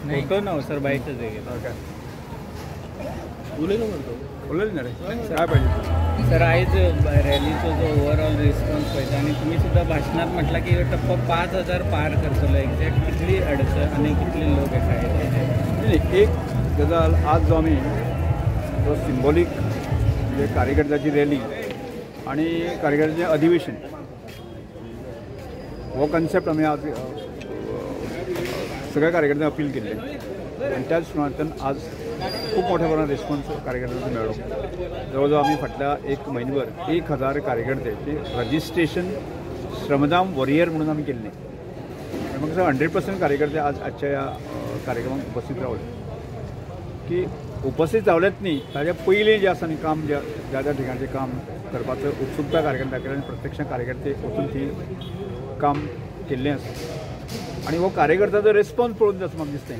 Photo ना sir बाईटच आहे काय उलेलं म्हणतो उलेलं नाही रे काय पाहिजे सर आज रॅलीचा जो ओव्हरऑल रिस्पॉन्स पाहिजे आणि तुम्ही सुद्धा भाषणात म्हटलं की टप्पा 5000 पार करतलो एक्झॅक्ट कितली अडचण आणि कितले लोक आहेत एक गजाल आज जो आम्ही जो सिंबॉलिक म्हणजे कार्यकर्त्याची रॅली आणि कार्यकर्त्याचे अधिवेशन हो कन्सेप्ट आम्ही आज सगळ्या कार्यकर्त्यांना अपील केले आणि त्याच सुनातन आज खूप मोठ्या प्रमाणात रिस्पॉन्स कार्यकर्त्यांचा मिळालो जवळजवळ आम्ही फाटल्या एक महिन्याभर 1000 कार्यकर्त्याचे रजिस्ट्रेशन श्रमदान वॉरियर म्हणून आम्ही केले मग सर 100% कार्यकर्ते आज आजच्या या कार्यक्रमात उपस्थित रावले की उपस्थित रावलेच नाही ताज्या पयलीं जे आसा न्ही काम ज्या ठिकाणचे काम करपाचो उत्सुकता कार्यकर्त्यां आनी प्रत्यक्ष कार्यकर्ते वचून ती काम केल्लें आसा आनी हो कार्यकर्त्याचो रिस्पॉन्स पळोवन असं म्हाका दिसतें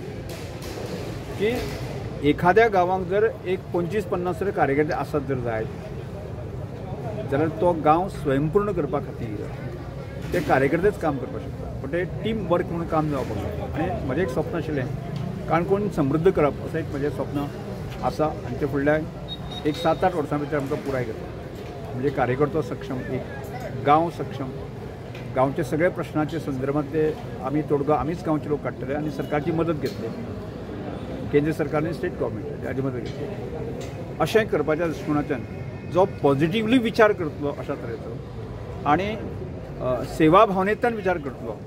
की एखाद्या गांवांत जर एक 25-50 कार्यकर्ते आसत जर जायत जाल्यार तो गांव स्वयंपूर्ण करपा खातीर ते कार्यकर्तेच काम करपाक शकता पण ते टीम वर्क म्हणून काम जावपाक जाय आनी म्हजें एक स्वप्न आशिल्लें काणकोण समृद्ध करप असं एक म्हजें स्वप्न आसा आनी ते फुडल्या एक 7-8 वर्सां भितर आमकां पुराय करता म्हणजे कार्यकर्तो सक्षम एक गांव सक्षम गांवचे सगळे प्रश्नाचे संदर्भात ते आमी तोडगो आमीच गांवचे लोक काडटले आनी सरकारची मदत घेतली केंद्र सरकारने स्टेट गव्हर्मेंट हाची मदत घेतली अशें करपाच्या दृश्टिकोनाच्यान जो पॉझिटिव्हली विचार करतलो अशा तरेचो आनी सेवा भावनेंतल्यान विचार करतलो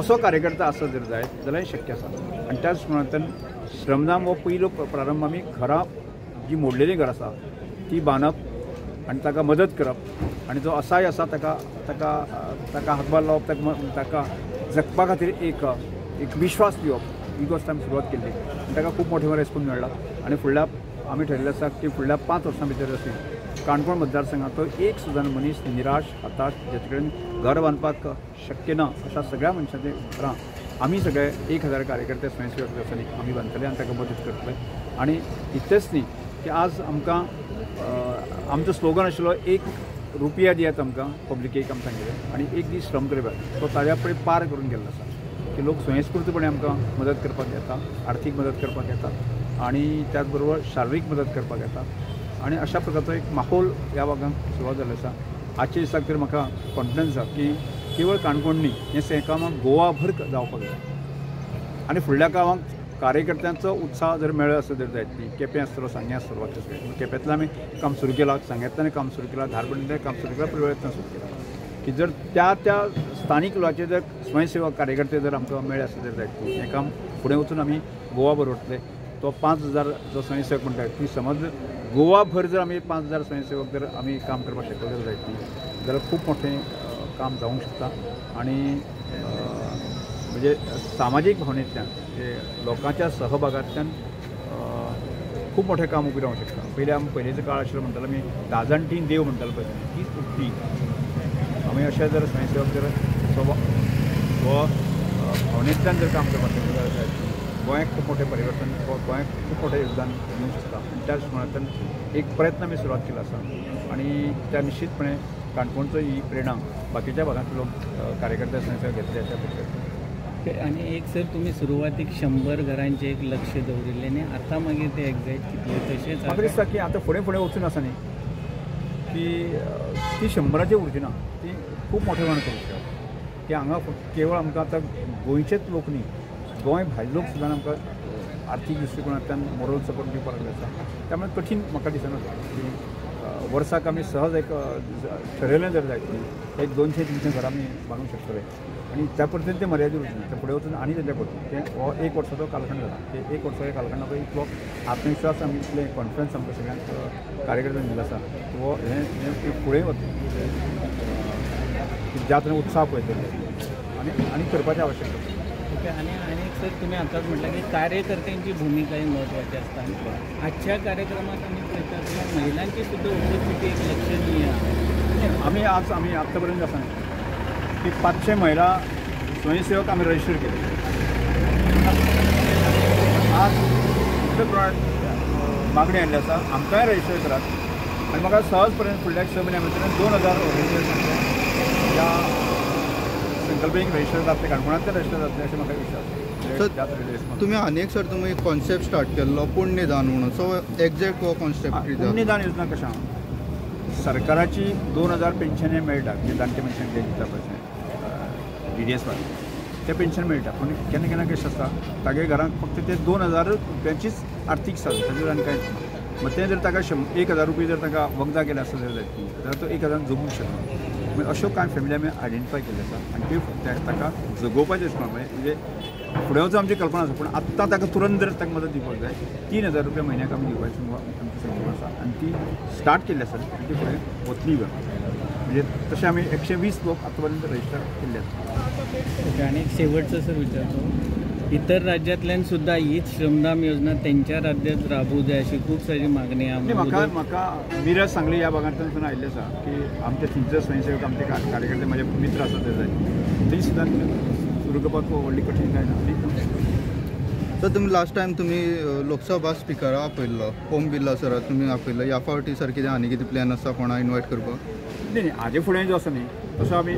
असो कार्यकर्ता आसत जर जायत जाल्यार शक्य आसा आनी त्या दृश्टिकोनांतल्यान श्रमदान हो पयलो प्रारंभ आमी घरां जी मोडलेलीं घरां आसा ती बांदप आनी ताका मदत करप आनी जो असाय आसा ताका ताका ताका हातभार लावप ताका जगपा खातीर एक विश्वास दिवप ही गोष्ट आमी सुरवात केल्ली आनी ताका खूब मोठे रेस्पॉन्स मेळ्ळा आनी फुडल्या आमी ठरयल्लें आसा की फुडल्या 5 वर्सां भितर अशी काणकोण मतदारसंघाचो एक सुद्दां मनीस निराश हताश जेचे कडेन घर बांदपाक शक्य ना अशा सगळ्या मनशांचे घरां आमी सगळे 1000 कार्यकर्ते स्वयंसेवक जे आसा न्ही आमी बांदतले आनी ताका मदत करतले आनी इतलेंच न्ही की आज आमकां आमचो स्लोगन आशिल्लो 1 रुपया दियात आमकां पब्लिकेक आमी सांगिल्लें आनी एक दीस श्रम करपाक तो ताज्या फुडें पार करून गेल्लो आसा की लोक स्वयंस्फूर्तपणे आमकां मदत करपाक येता आर्थीक मदत करपाक येता आनी त्याच बरोबर शारिरीक मदत करपाक येता आनी अशा प्रकारचो एक माहोल ह्या भागांत सुरवात जाल्लो आसा आजच्या दिसाक तर म्हाका कॉन्फिडन्स आसा की केवळ काणकोण न्ही हें काम गोवाभर जावपाक जाय आनी फुडल्या काळांत कार्यकर्त्यांचो उत्साह जर मेळ्ळो आसत जर जायत न्ही केपें आसतलो सांगे आसतलो केप्यांतल्यान आमी काम सुरू केलां सांग्यांतल्यान काम सुरू केलां धारपणीतल्यान काम सुरू केलां पुरवळ्यांतल्यान सुरू केलां की जर त्या स्थानीक लोकांचे जर स्वयंसेवक कार्यकर्ते जर आमकां मेळ्ळे आसत जर जायत न्ही हें काम फुडें वचून आमी गोवाभर वतले तो 5000 जो स्वयंसेवक म्हणटात ती समज गोवाभर जर आमी 5000 स्वयंसेवक जर आमी काम करपाक शकले जर जायत न्ही जाल्यार खूब मोठें काम जावंक शकता आनी म्हणजे सामाजीक भावनेंतल्यान लोकांच्या सहभागांतल्यान खूब मोठें काम उबी रावंक शकता पयलींचो काळ आशिल्लो म्हणटालो आमी दाजांटी देव म्हणटालो पळय तीच उक्ती आमी अशें जर स्वयंसेवक जर हो भावनेंतल्यान जर काम करपाक शकता जाल्यार गोंयांत खूब मोठें परिवर्तन गोंयांत खूब मोठें योगदान दिवंक शकता आनी त्या दृश्टिकोनांतल्यान एक प्रयत्न आमी सुरवात केलो आसा आनी त्या निश्चितपणे काणकोणचो ही प्रेरणा बाकीच्या भागांतले लोक कार्यकर्ते स्वयंसेवक घेतले अशा पद्दतीन आणि एक सर तुम्ही सुरुवातीक 100 घरांचे एक लक्ष दवरिल्लें आनी आतां मागीर ते एक्झॅक्ट कितले तशेंच म्हाका दिसता की आतां फुडें वचून आसा न्ही की ती 100ची उरची ना ती खूब मोठे प्रमाण करूंक शकता की हांगा केवळ आमकां आतां गोंयचेच लोक न्ही गोंय भायले लोक सुद्दां आमकां आर्थीक दृश्टिकोनांतल्यान मोरल सपोर्ट दिवपाक लागले आसा त्यामुळे कठीण म्हाका दिसना की वर्साक आमी सहज एक ठरयलें जर जायत न्ही एक 200-300 घरां आमी बांदूंक शकतले आनी त्या पद्दतीन ते मर्यादीत उरचें ते फुडें वचून आनी तेंच्या करचें तें हो 1 वर्साचो कालखंड जाला ते 1 वर्साच्या कालखंडाचो इतलो आत्मविश्वास आमी इतलें कॉन्फिडन्स आमकां सगळ्यांक कार्यकर्त्यांक दिलो आसा हो हें फुडें वचून ज्या तरेन उत्साह पळयतले आनी करपाचें आवश्यक आसा ओके आणि सर तुम्ही आताच म्हटलं की कार्यकर्त्यांची भूमिकाही महत्त्वाची असतात आजच्या कार्यक्रमात आम्ही पळयतात महिलांची सुद्धा उपस्थिती एक लक्षणीय आहे आम्ही आतापर्यंत आसा की 500 महिला स्वयंसेवक आम्ही रजिस्टर केले आज इतले प्रमाणात मागणी आयिल्ली आसा आमकांय रजिस्टर करात आनी म्हाका सहजपर्यंत फुडल्या 6 म्हयन्या भितर 2000 रजिस्टर ह्या संकल्पनेक रजिस्टर जातले काणकोणांतले रजिस्टर जातले अशें म्हाका विश्वास त्याच रेडियस तुम्ही अनेक सर तुम्ही कॉन्सेप्ट स्टार्ट केल्लो पुण्यदान म्हणून सो एक्झॅक्ट हो कॉन्सेप्ट कितें पुण्यदान योजना कशा सरकाराची 2000 पेन्शने मेळटा म्हणजे जाणटे पेन्शन ते दिता पळय DDS वाले ते पेन्शन मेळटा पण केन्ना केन्ना कशें आसता तागे घरांक फक्त ते 2000 रुपयांचीच आर्थीक साधन ताजेर आनी कांयच ना मग ते जर ताका 1000 रुपया जर ताका वखदां केले आसत जाल्यार तो 1000 जगूंक शकना म्हणजे अश्यो कांय फॅमिली आमी आयडेंटिफाय केल्ले आसा आनी त्यो ताका जगोवपाचें आसता म्हणजे फुडें वचून आमची कल्पना आसा पूण आत्तां ताका तुरंत जर ताका मदत दिवपाक जाय 3000 रुपया म्हयन्याक आमी दिवपाची आमची संकल्पना आसा आनी ती स्टार्ट केल्ली आसा आनी ती फुडें वतली म्हणजे तशें आमी 120 लोक आतां पर्यंत रजिस्टर केल्ले आसा. आणि एक शेवटचं सर विचारतो इतर राज्यातल्यान सुद्धा हीच श्रमदान योजना त्यांच्या राज्यात राबवू जाय अशी खूप सारी मागणी आहे. म्हाका मिरज सांगली ह्या भागांतल्यान आयिल्ले आसा की आमचे थंयचे स्वयंसेवक आमचे कार्यकर्ते म्हजे मित्र आसात ते जाय थंय सुद्दां सुरू करपाक व्हडली कठीण काय ना. सर तुम्ही लास्ट टायम तुम्ही लोकसभा स्पिकरा आपयल्लो ओम बिर्ला सर तुम्ही आपयल्लो ह्या फावटी सर कितें आनी कितें प्लॅन आसा कोणा इन्वायट करपाक? नाही हाजे फुडें जो आसा न्ही तसो आमी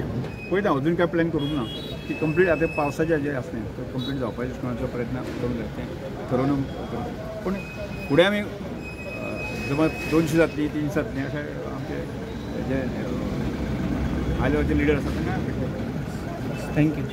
पळयता अजून काय प्लॅन करूंक ना की कंप्लीट आतां पावसाचें जें आसा न्ही तो कंप्लीट जावपाचें कोणाचो प्रयत्न करूंक जाय तें ठरोवन पूण फुडें आमी जमत 200 जातली 300 जातली अशें आमचे जे हाय लेवलचे लिडर आसा तांकां थँक्यू.